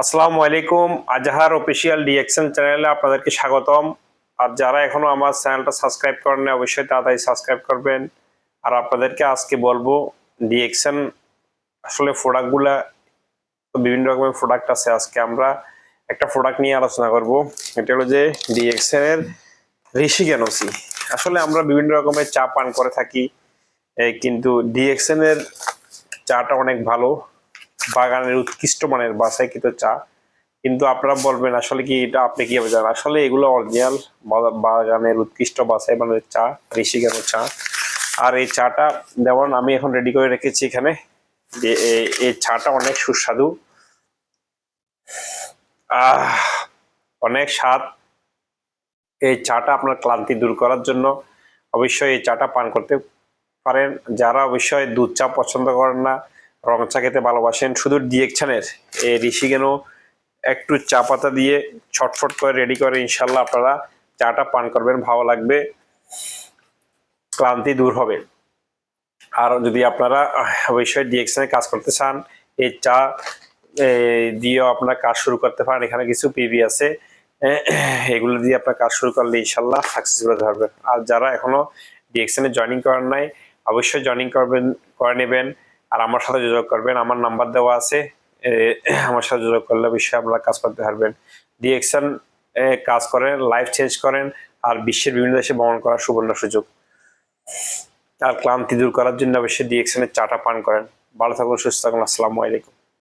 আসসালামু আলাইকুম। আজহার official DXN চ্যানেলে আপনাদেরকে স্বাগতম। আর যারা এখনো আমার চ্যানেলটা সাবস্ক্রাইব করেননি অবশ্যই তাড়াতাড়ি সাবস্ক্রাইব করবেন। আর আপনাদেরকে আজকে বলবো ডিএক্সএন আসলে প্রোডাক্টগুলা বিভিন্ন রকমের প্রোডাক্ট আছে। আজকে আমরা একটা প্রোডাক্ট নিয়ে আলোচনা করব। এটা হলো যে ডিএক্সএন এর ঋষি জ্ঞানসি। আসলে আমরা বিভিন্ন রকমের চা পান করে থাকি, কিন্তু ডিএক্সএন এর চাটা অনেক ভালো, বাগানের উৎকৃষ্ট মানের বাছাইকৃত চা। কিন্তু আপনারা বলবেন আসলে কি এটা আপনি কিভাবে জানেন? আসলে এগুলো অরিজিনাল বাগানের উৎকৃষ্ট বাছাই মানের চা, ঋষি জ্ঞানের চা। আর এই চাটা যেমন আমি এখন রেডি করে রেখেছি এখানে, যে এই চাটা অনেক সুস্বাদু, অনেক স্বাদ। এই চাটা আপনার ক্লান্তি দূর করার জন্য অবশ্যই এই চাটা পান করতে পারেন। যারা অবশ্যই দুধ চা পছন্দ করেন না, রং চা খেতে ভালোবাসেন, শুধু ডিএক্সএনের এই ঋষি জ্ঞান একটু চা পাতা দিয়ে ছটফট করে রেডি করে ইনশাল্লাহ আপনারা চাটা পান করবেন, ভালো লাগবে, ক্লান্তি দূর হবে। আর যদি আপনারা অবশ্যই ডিএক্সএনে কাজ করতে চান, এই চা দিয়েও আপনারা কাজ শুরু করতে পারেন। এখানে কিছু পিভি আছে, এগুলো দিয়ে আপনার কাজ শুরু করলে ইনশাল্লাহ সাকসেসফুল হতে পারবেন। আর যারা এখনো ডিএক্সএনে জয়েনিং করেন নাই অবশ্যই জয়েনিং করে নেবেন। আর আমার সাথে যোগাযোগ করবেন, আমার নাম্বার দেওয়া আছে, আমার সাথে যোগাযোগ করলে অবশ্যই আপনারা কাজ করতে পারবেন। ডিএক্সএন কাজ করেন, লাইফ চেঞ্জ করেন, আর বিশ্বের বিভিন্ন দেশে ভ্রমণ করার সুবর্ণ সুযোগ। আর ক্লান্তি দূর করার জন্য অবশ্যই ডিএক্সএন এর চাটা পান করেন। ভালো থাকুন, সুস্থ থাকুন। আসসালামু আলাইকুম।